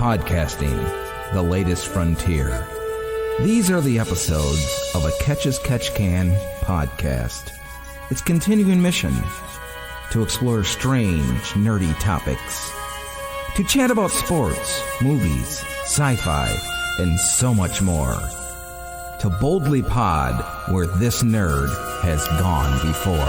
Podcasting, the latest frontier. These are the episodes of a Catch as Catch Can podcast. Its continuing mission: to explore strange, nerdy topics, to chat about sports, movies, sci-fi, and so much more. To boldly pod where this nerd has gone before.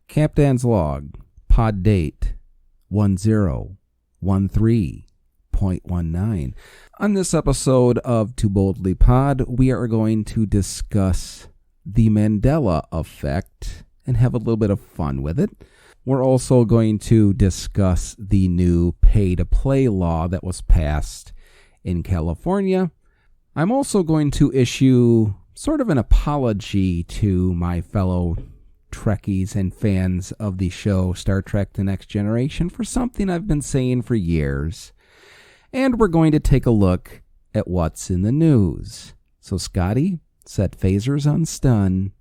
Captain's Log, Pod Date 1013.19. On this episode of To Boldly Pod, we are going to discuss the Mandela Effect and have a little bit of fun with it. We're also going to discuss the new pay-to-play law that was passed in California. I'm also going to issue sort of an apology to my fellow Trekkies and fans of the show Star Trek The Next Generation for something I've been saying for years. And we're going to take a look at what's in the news. So Scotty, set phasers on stun,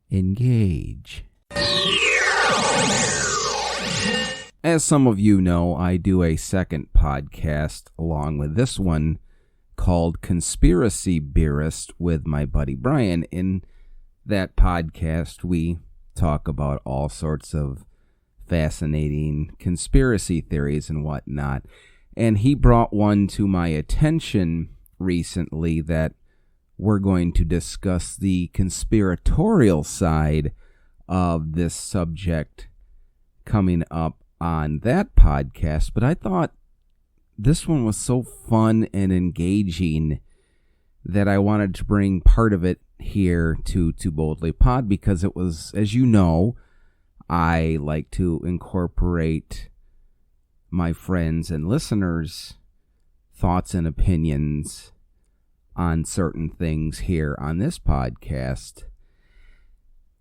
engage. As some of you know, I do a second podcast along with this one called Conspiracy Beerist with my buddy Brian. In that podcast, we talk about all sorts of fascinating conspiracy theories and whatnot. And he brought one to my attention recently that we're going to discuss the conspiratorial side of this subject coming up on that podcast. But I thought this one was so fun and engaging that I wanted to bring part of it here to Boldly Pod, because it was, as you know, I like to incorporate my friends and listeners' thoughts and opinions on certain things here on this podcast.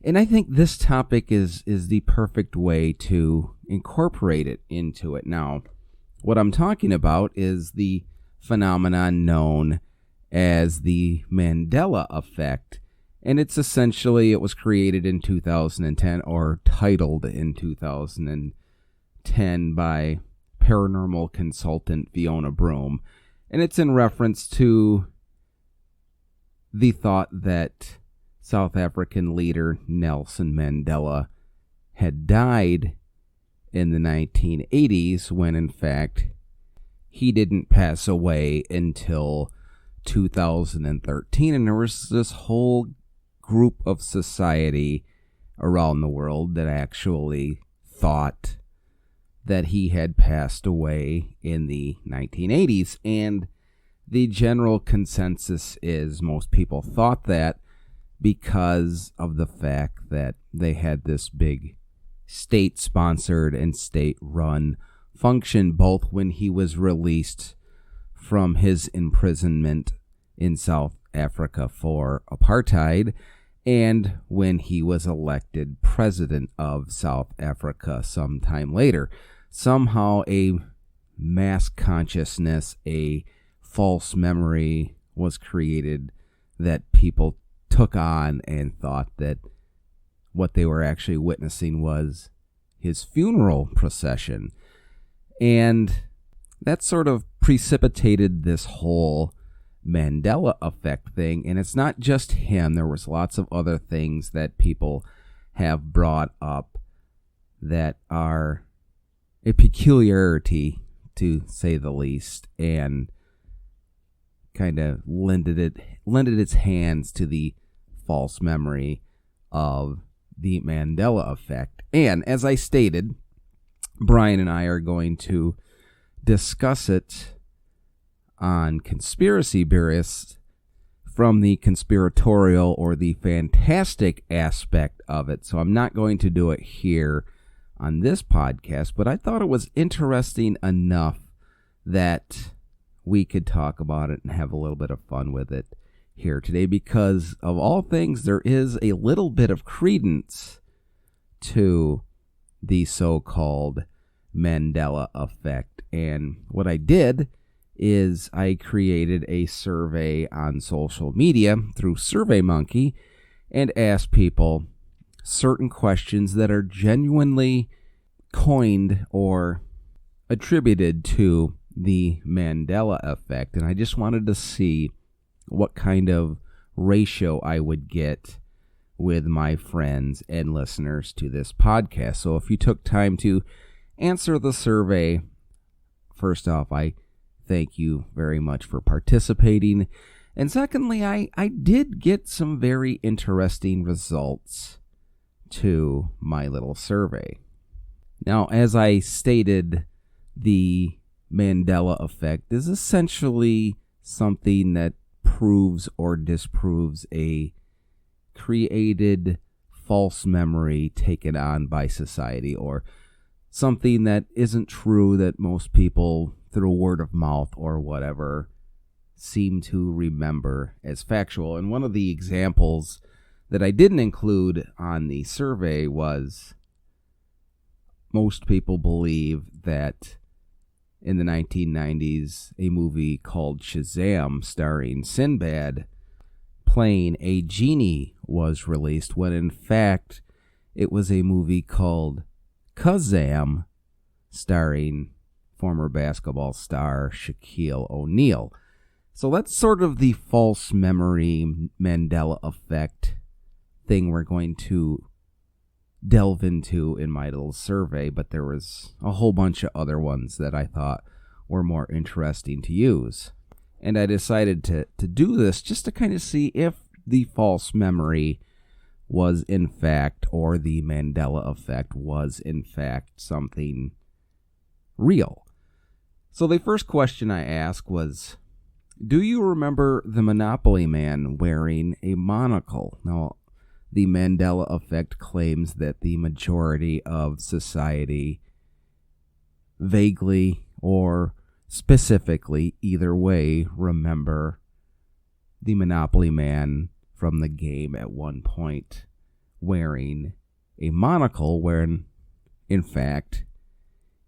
And I think this topic is the perfect way to incorporate it into it. Now, what I'm talking about is the phenomenon known as the Mandela Effect, and it's essentially, it was created in 2010, or titled in 2010 by paranormal consultant Fiona Broome, and it's in reference to the thought that South African leader Nelson Mandela had died in the 1980s, when in fact he didn't pass away until 2013, and there was this whole group of society around the world that actually thought that he had passed away in the 1980s, and the general consensus is most people thought that because of the fact that they had this big state-sponsored and state-run function, both when he was released from his imprisonment in South Africa for apartheid, and when he was elected president of South Africa sometime later. Somehow a mass consciousness, a false memory was created that people took on and thought that what they were actually witnessing was his funeral procession. And that sort of precipitated this whole Mandela Effect thing. And it's not just him. There was lots of other things that people have brought up that are a peculiarity, to say the least, and kind of lended its hands to the false memory of the Mandela Effect. And as I stated, Brian and I are going to discuss it on Conspiracy Beerist from the conspiratorial or the fantastic aspect of it. So I'm not going to do it here on this podcast, but I thought it was interesting enough that we could talk about it and have a little bit of fun with it here today, because of all things, there is a little bit of credence to the so-called Mandela Effect. And what I did is I created a survey on social media through SurveyMonkey and asked people certain questions that are genuinely coined or attributed to the Mandela Effect. And I just wanted to see what kind of ratio I would get with my friends and listeners to this podcast. So if you took time to answer the survey, first off, I thank you very much for participating. And secondly, I did get some very interesting results to my little survey. Now, as I stated, the Mandela Effect is essentially something that proves or disproves a created false memory taken on by society, or something that isn't true that most people, through word of mouth or whatever, seem to remember as factual. And one of the examples that I didn't include on the survey was most people believe that in the 1990s, a movie called Shazam, starring Sinbad, playing a genie, was released, when in fact it was a movie called Kazam, starring former basketball star Shaquille O'Neal. So that's sort of the false memory Mandela Effect thing we're going to delve into in my little survey, but there was a whole bunch of other ones that I thought were more interesting to use. And I decided to do this just to kind of see if the false memory was in fact, or the Mandela Effect was in fact, something real. So the first question I asked was, do you remember the Monopoly Man wearing a monocle? Now, the Mandela Effect claims that the majority of society vaguely or specifically, either way, remember the Monopoly Man from the game at one point wearing a monocle, when in fact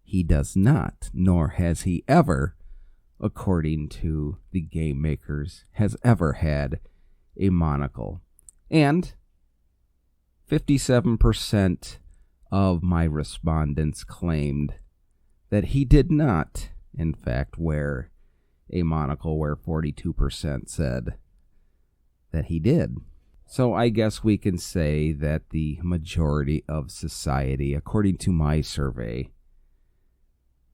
he does not, nor has he ever, according to the game makers, has ever had a monocle. And 57% of my respondents claimed that he did not, in fact, wear a monocle, where 42% said that he did. So I guess we can say that the majority of society, according to my survey,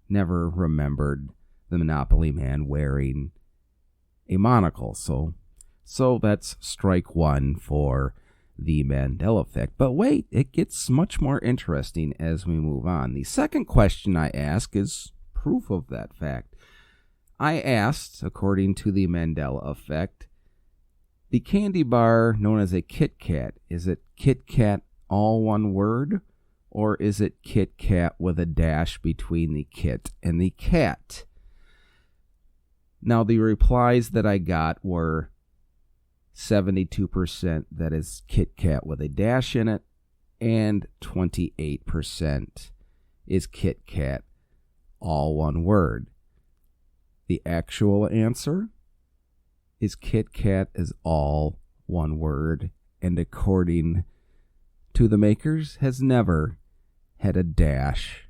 never remembered the Monopoly Man wearing a monocle. So that's strike one for the Mandela Effect. But wait, it gets much more interesting as we move on. The second question I ask is proof of that fact. I asked, according to the Mandela Effect, the candy bar known as a Kit Kat, is it Kit Kat all one word, or is it Kit Kat with a dash between the kit and the cat? Now, the replies that I got were 72% that is Kit Kat with a dash in it, and 28% is Kit Kat, all one word. The actual answer is Kit Kat is all one word, and according to the makers, has never had a dash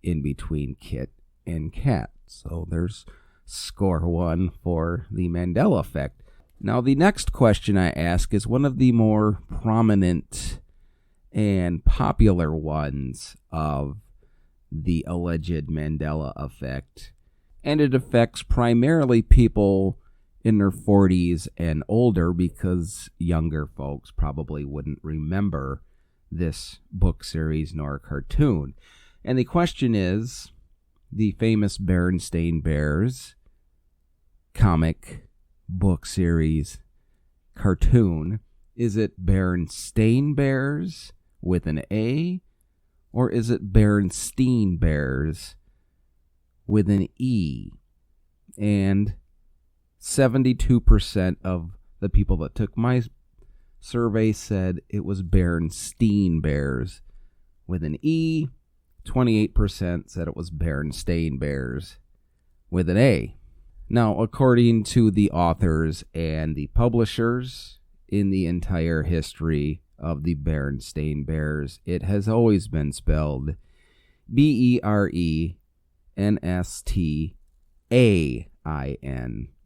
in between Kit and Cat. So there's score one for the Mandela Effect. Now, the next question I ask is one of the more prominent and popular ones of the alleged Mandela Effect, and it affects primarily people in their 40s and older, because younger folks probably wouldn't remember this book series nor cartoon. And the question is, the famous Berenstain Bears comic book series cartoon, is it Berenstain Bears with an A, or is it Berenstein Bears with an E? And 72% of the people that took my survey said it was Berenstein Bears with an E. 28% said it was Berenstain Bears with an A. Now, according to the authors and the publishers, in the entire history of the Berenstain Bears, it has always been spelled Berenstain,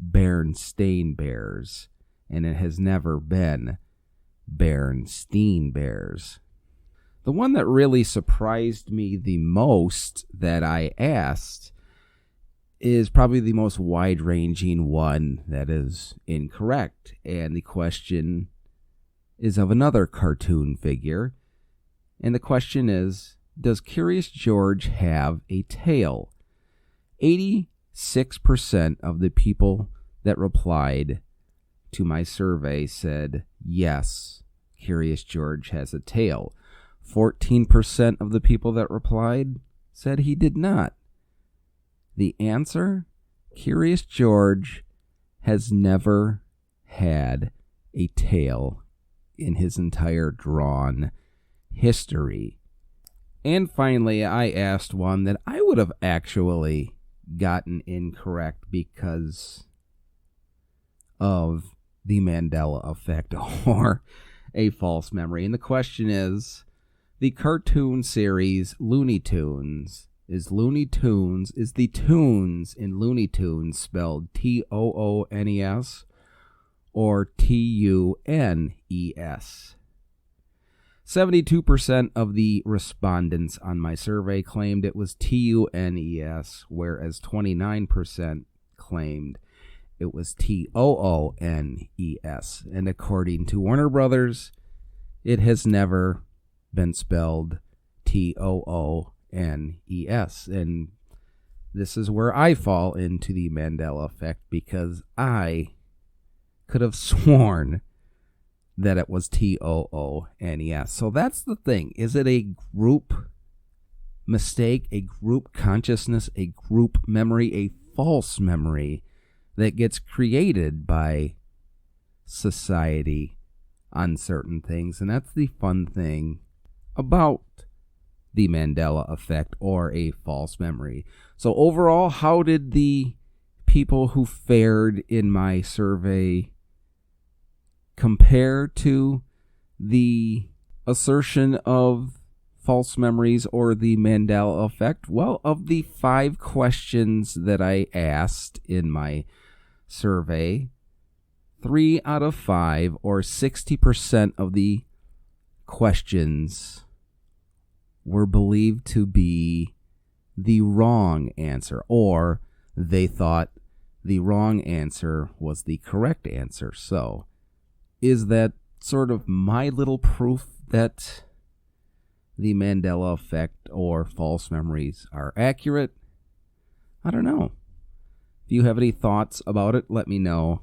Berenstain Bears, and it has never been Berenstein Bears. The one that really surprised me the most that I asked is probably the most wide-ranging one that is incorrect. And the question is of another cartoon figure. And the question is, does Curious George have a tail? 86% of the people that replied to my survey said, yes, Curious George has a tail. 14% of the people that replied said he did not. The answer? Curious George has never had a tail in his entire drawn history. And finally, I asked one that I would have actually gotten incorrect because of the Mandela Effect or a false memory. And the question is, the cartoon series Looney Tunes, is the tunes in Looney Tunes spelled Toones or Tunes? 72% of the respondents on my survey claimed it was Tunes, whereas 29% claimed it was Toones. And according to Warner Brothers, it has never been spelled Toones. And this is where I fall into the Mandela Effect, because I could have sworn that it was Toones. So that's the thing. Is it a group mistake, a group consciousness, a group memory, a false memory that gets created by society on certain things? And that's the fun thing about the Mandela Effect or a false memory. So overall, how did the people who fared in my survey compare to the assertion of false memories or the Mandela Effect? Well, of the 5 questions that I asked in my survey, 3 out of 5, or 60% of the questions, were believed to be the wrong answer, or they thought the wrong answer was the correct answer. So, is that sort of my little proof that the Mandela Effect or false memories are accurate? I don't know. If you have any thoughts about it, let me know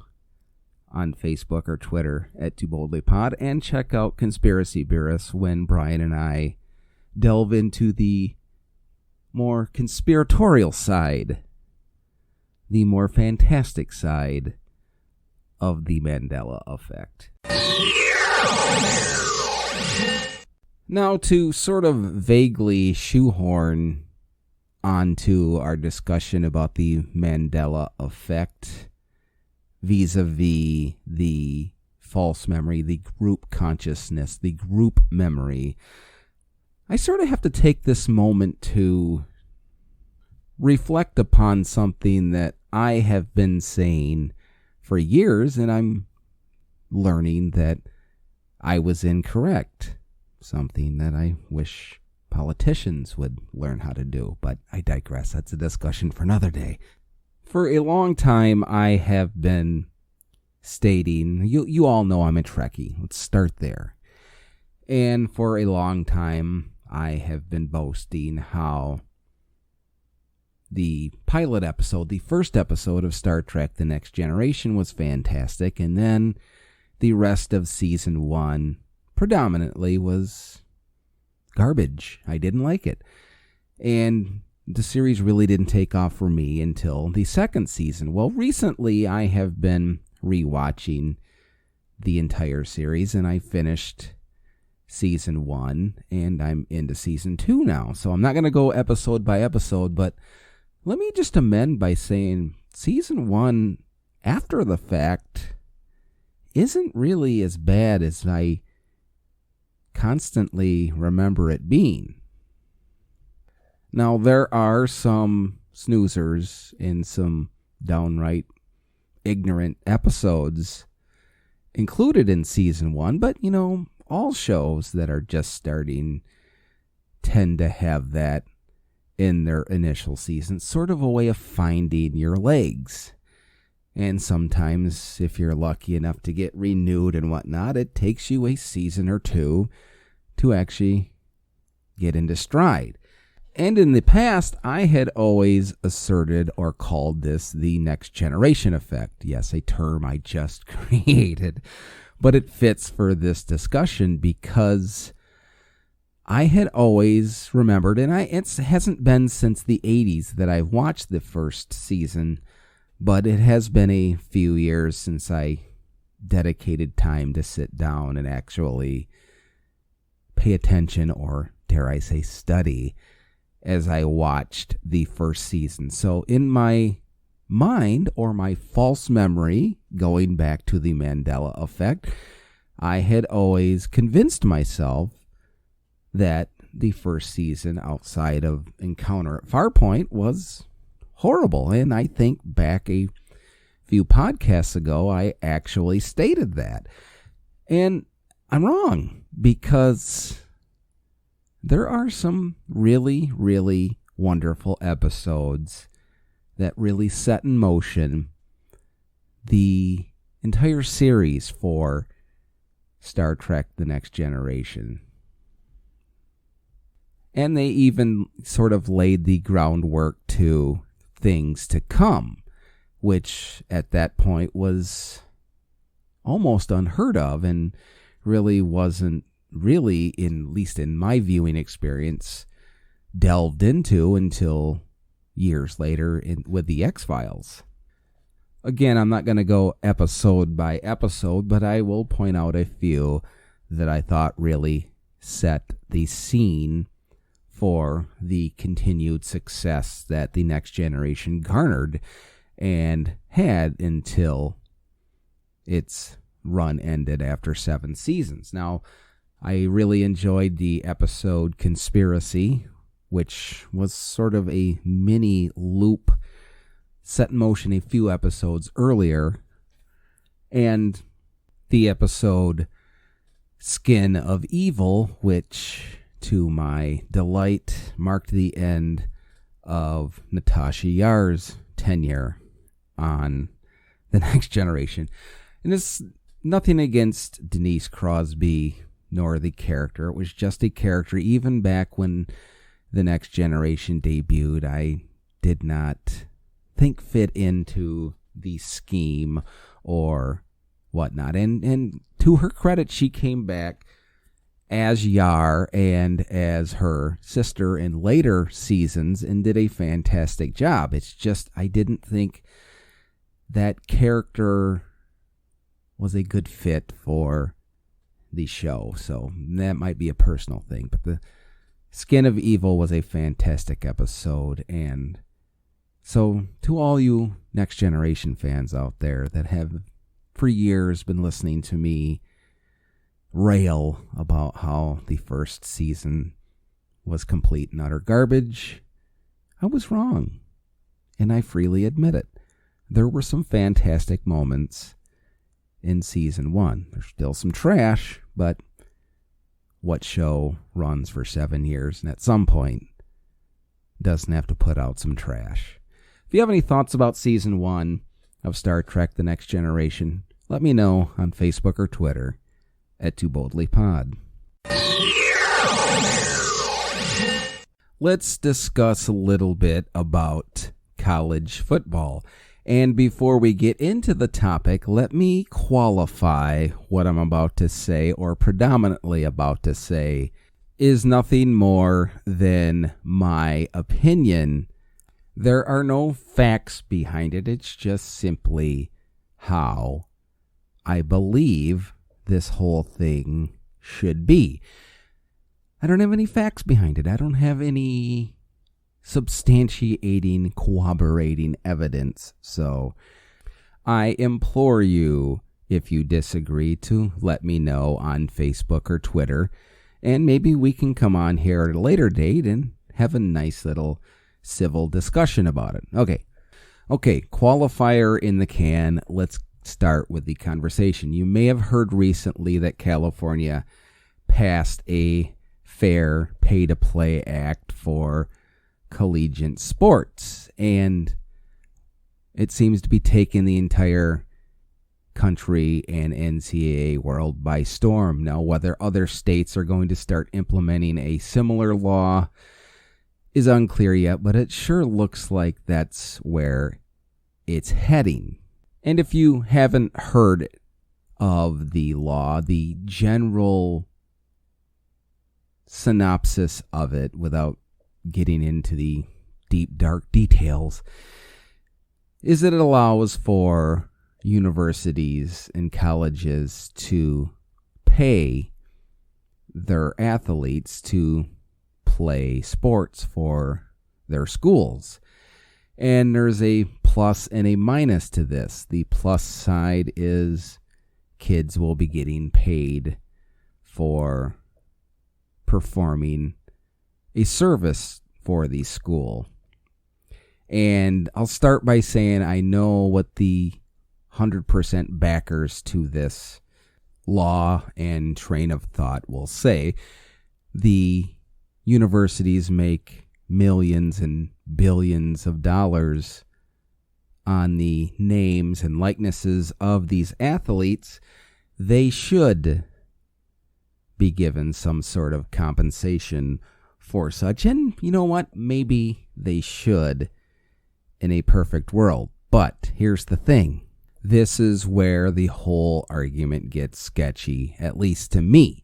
on Facebook or Twitter at TooBoldlyPod, and check out Conspiracy Beerus when Brian and I delve into the more conspiratorial side, the more fantastic side of the Mandela Effect. Now, to sort of vaguely shoehorn onto our discussion about the Mandela Effect vis-a-vis the false memory, the group consciousness, the group memory, I sort of have to take this moment to reflect upon something that I have been saying for years, and I'm learning that I was incorrect. Something that I wish politicians would learn how to do, but I digress. That's a discussion for another day. For a long time, I have been stating, you all know I'm a Trekkie. Let's start there. And for a long time, I have been boasting how the pilot episode, the first episode of Star Trek The Next Generation, was fantastic, and then the rest of season 1 predominantly was garbage. I didn't like it. And the series really didn't take off for me until the second season. Well, recently I have been rewatching the entire series, and I finished season 1, and I'm into season 2 now. So I'm not going to go episode by episode, but let me just amend by saying season 1, after the fact, isn't really as bad as I constantly remember it being. Now, there are some snoozers and some downright ignorant episodes included in season 1, but, all shows that are just starting tend to have that in their initial season, sort of a way of finding your legs. And sometimes, if you're lucky enough to get renewed and whatnot, it takes you a season or two to actually get into stride. And in the past, I had always asserted or called this the next generation effect. Yes, a term I just created, but it fits for this discussion because I had always remembered, and it hasn't been since the 80s that I've watched the first season, but it has been a few years since I dedicated time to sit down and actually pay attention, or dare I say study, as I watched the first season. So in my mind, or my false memory, going back to the Mandela Effect, I had always convinced myself that the first season outside of Encounter at Farpoint was horrible. And I think back a few podcasts ago, I actually stated that. And I'm wrong, because there are some really, really wonderful episodes that really set in motion the entire series for Star Trek The Next Generation. And they even sort of laid the groundwork to things to come, which at that point was almost unheard of and really wasn't really, at least in my viewing experience, delved into until years later with the X-Files. Again, I'm not going to go episode by episode, but I will point out a few that I thought really set the scene for the continued success that the Next Generation garnered and had until its run ended after 7 seasons. Now, I really enjoyed the episode Conspiracy, which was sort of a mini loop set in motion a few episodes earlier, and the episode Skin of Evil, which, to my delight, marked the end of Natasha Yar's tenure on The Next Generation. And it's nothing against Denise Crosby nor the character. It was just a character. Even back when The Next Generation debuted, I did not think fit into the scheme or whatnot. And to her credit, she came back as Yar and as her sister in later seasons and did a fantastic job. It's just I didn't think that character was a good fit for the show. So that might be a personal thing. But the Skin of Evil was a fantastic episode. And so to all you Next Generation fans out there that have for years been listening to me rail about how the first season was complete and utter garbage, I was wrong. And I freely admit it. There were some fantastic moments in season 1. There's still some trash, but what show runs for 7 years and at some point doesn't have to put out some trash? If you have any thoughts about season 1 of Star Trek The Next Generation, let me know on Facebook or Twitter at TooBoldlyPod. Let's discuss a little bit about college football. And before we get into the topic, let me qualify what I'm about to say, or predominantly about to say, is nothing more than my opinion. There are no facts behind it. It's just simply how I believe this whole thing should be. I don't have any facts behind it. I don't have any substantiating, corroborating evidence. So I implore you, if you disagree, to let me know on Facebook or Twitter. And maybe we can come on here at a later date and have a nice little civil discussion about it. Okay, qualifier in the can. Let's start with the conversation. You may have heard recently that California passed a Fair Pay-to-Play Act for collegiate sports, and it seems to be taking the entire country and NCAA world by storm. Now, whether other states are going to start implementing a similar law is unclear yet, but it sure looks like that's where it's heading. And if you haven't heard of the law, the general synopsis of it, without getting into the deep, dark details, is that it allows for universities and colleges to pay their athletes to play sports for their schools. And there's a plus and a minus to this. The plus side is kids will be getting paid for performing a service for the school. And I'll start by saying I know what the 100% backers to this law and train of thought will say. The universities make millions and billions of dollars on the names and likenesses of these athletes. They should be given some sort of compensation for such. And you know what? Maybe they should in a perfect world. But here's the thing. This is where the whole argument gets sketchy, at least to me.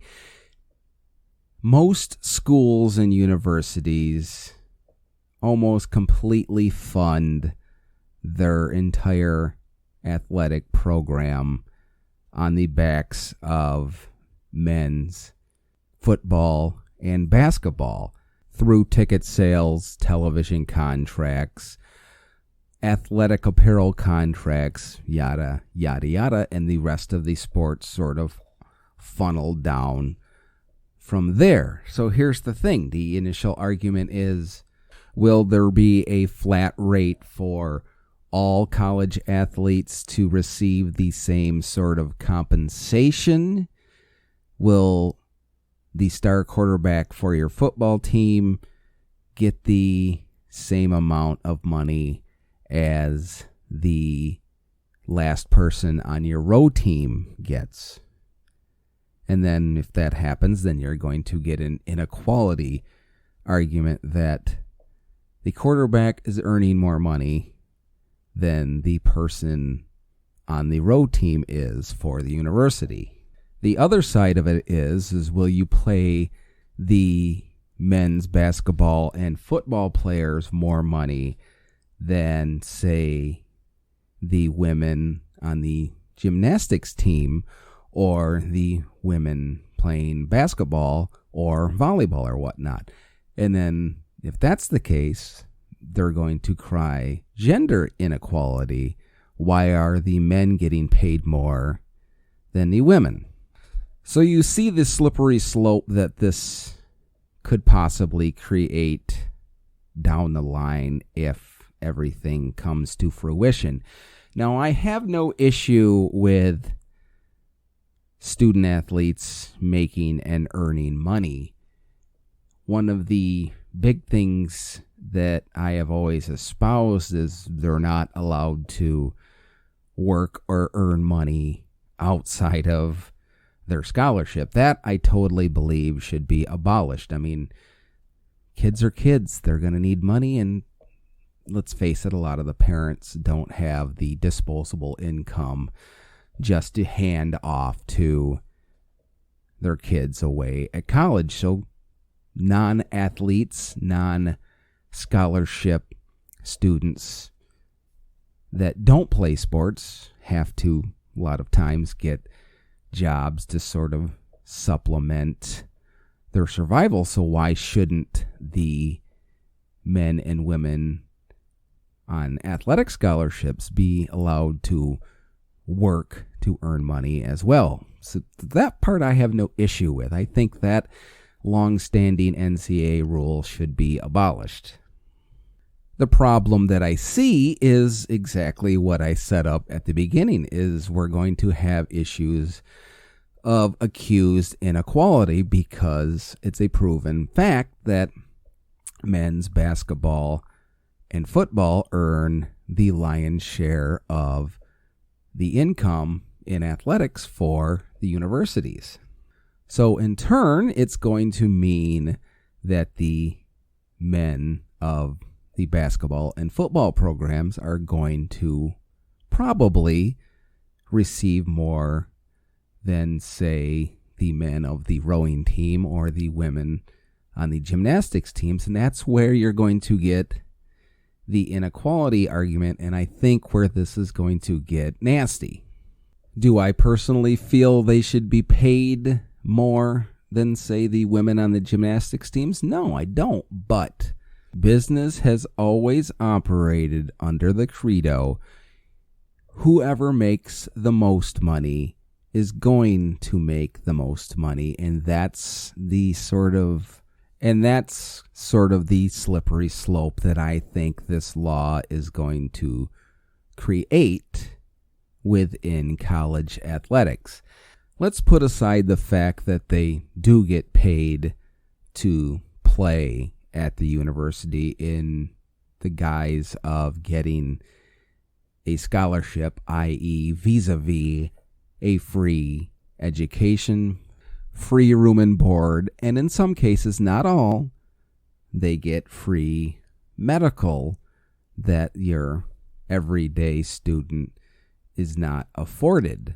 Most schools and universities almost completely fund their entire athletic program on the backs of men's football and basketball through ticket sales, television contracts, athletic apparel contracts, yada, yada, yada, and the rest of the sports sort of funneled down from there. So here's the thing. The initial argument is, will there be a flat rate for all college athletes to receive the same sort of compensation? Will the star quarterback for your football team get the same amount of money as the last person on your road team gets? And then if that happens, then you're going to get an inequality argument that the quarterback is earning more money than the person on the road team is for the university. The other side of it is will you play the men's basketball and football players more money than, say, the women on the gymnastics team or the women playing basketball or volleyball or whatnot? And then if that's the case, they're going to cry gender inequality. Why are the men getting paid more than the women? So you see the slippery slope that this could possibly create down the line if everything comes to fruition. Now, I have no issue with student athletes making and earning money. One of the big things that I have always espoused is they're not allowed to work or earn money outside of their scholarship. That I totally believe should be abolished. I mean, kids are kids. They're going to need money, and let's face it, a lot of the parents don't have the disposable income just to hand off to their kids away at college. So non-athletes, non-scholarship students that don't play sports have to, a lot of times, get jobs to sort of supplement their survival. So why shouldn't the men and women on athletic scholarships be allowed to work to earn money as well? So that part I have no issue with. I think that long-standing NCAA rule should be abolished. The problem that I see is exactly what I set up at the beginning, is we're going to have issues of accused inequality, because it's a proven fact that men's basketball and football earn the lion's share of the income in athletics for the universities. So in turn, it's going to mean that the men of the basketball and football programs are going to probably receive more than, say, the men of the rowing team or the women on the gymnastics teams. And that's where you're going to get the inequality argument, and I think where this is going to get nasty. Do I personally feel they should be paid more than, say, the women on the gymnastics teams? No, I don't. But business has always operated under the credo, whoever makes the most money is going to make the most money, and that's sort of the slippery slope that I think this law is going to create within college athletics. Let's put aside the fact that they do get paid to play at the university in the guise of getting a scholarship, i.e. vis-a-vis a free education, free room and board, and in some cases, not all, they get free medical that your everyday student is not afforded.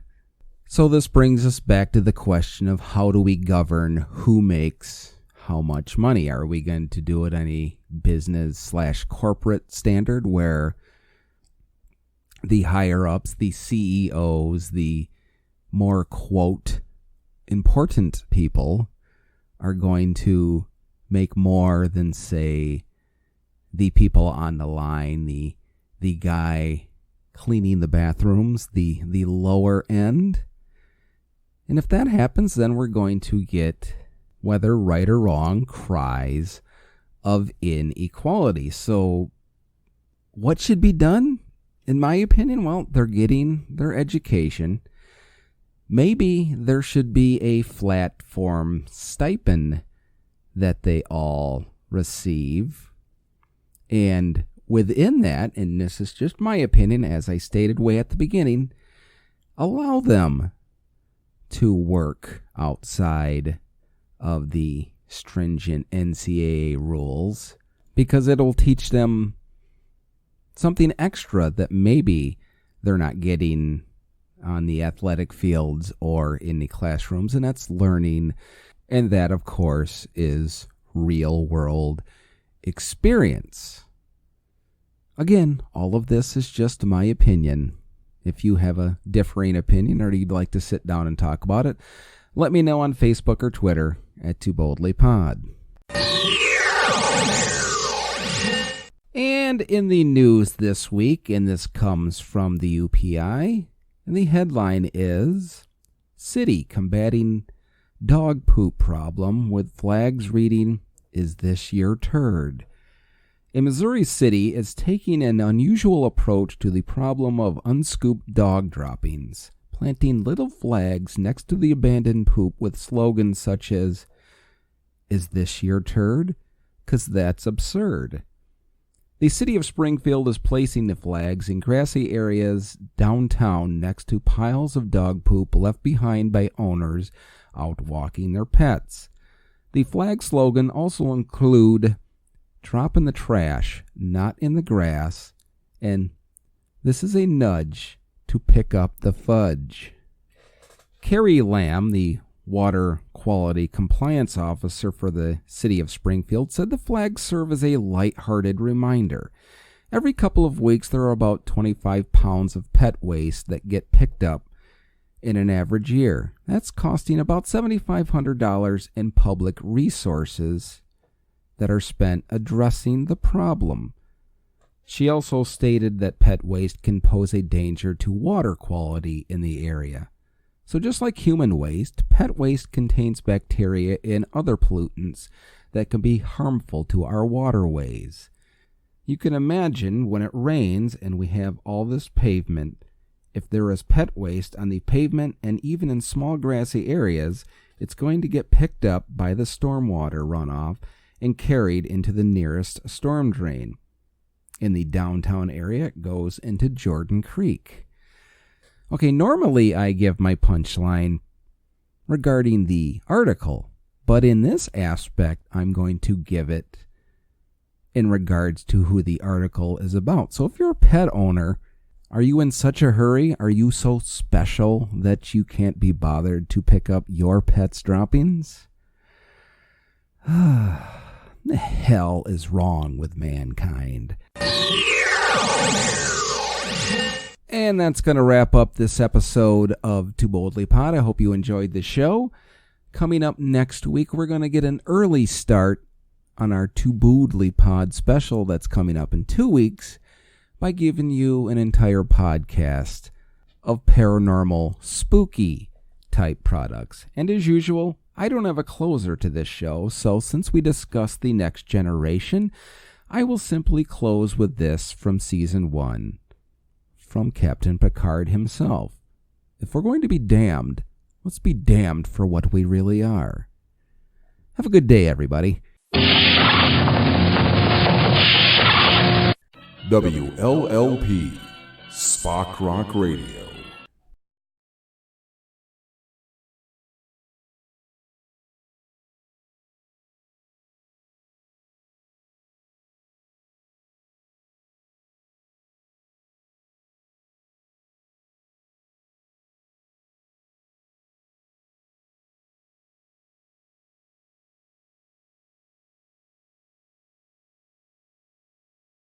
So this brings us back to the question of, how do we govern who makes how much money? Are we going to do it on a business/corporate standard where the higher-ups, the CEOs, the more, quote, important people are going to make more than, say, the people on the line, the guy cleaning the bathrooms, the lower end? And if that happens, then we're going to get, whether right or wrong, cries of inequality. So what should be done? In my opinion, well, they're getting their education. Maybe there should be a flat form stipend that they all receive. And within that, and this is just my opinion, as I stated way at the beginning, allow them to work outside of the stringent NCAA rules, because it'll teach them something extra that maybe they're not getting on the athletic fields or in the classrooms, and that's learning. And that, of course, is real world experience. Again, all of this is just my opinion. If you have a differing opinion or you'd like to sit down and talk about it, let me know on Facebook or Twitter at TooBoldlyPod. And in the news this week, and this comes from the UPI, and the headline is, City Combating Dog Poop Problem with Flags Reading, Is This Your Turd? A Missouri city is taking an unusual approach to the problem of unscooped dog droppings, planting little flags next to the abandoned poop with slogans such as, "Is this your turd? 'Cause that's absurd." The city of Springfield is placing the flags in grassy areas downtown next to piles of dog poop left behind by owners out walking their pets. The flag slogan also include, "Drop in the trash, not in the grass," and "This is a nudge to pick up the fudge." Carrie Lamb, the water quality compliance officer for the city of Springfield, said the flags serve as a lighthearted reminder. Every couple of weeks, there are about 25 pounds of pet waste that get picked up in an average year. That's costing about $7,500 in public resources that are spent addressing the problem. She also stated that pet waste can pose a danger to water quality in the area. So just like human waste, pet waste contains bacteria and other pollutants that can be harmful to our waterways. You can imagine when it rains and we have all this pavement, if there is pet waste on the pavement and even in small grassy areas, it's going to get picked up by the stormwater runoff and carried into the nearest storm drain. In the downtown area, it goes into Jordan Creek. Okay, normally I give my punchline regarding the article, but in this aspect, I'm going to give it in regards to who the article is about. So if you're a pet owner, are you in such a hurry? Are you so special that you can't be bothered to pick up your pet's droppings? The hell is wrong with mankind? And that's going to wrap up this episode of Too Boldly Pod. I hope you enjoyed the show. Coming up next week, we're going to get an early start on our Too Boldly Pod special that's coming up in 2 weeks by giving you an entire podcast of paranormal, spooky type products. And as usual, I don't have a closer to this show, so since we discussed The Next Generation, I will simply close with this from Season 1, from Captain Picard himself. If we're going to be damned, let's be damned for what we really are. Have a good day, everybody. WLLP Spock Rock Radio.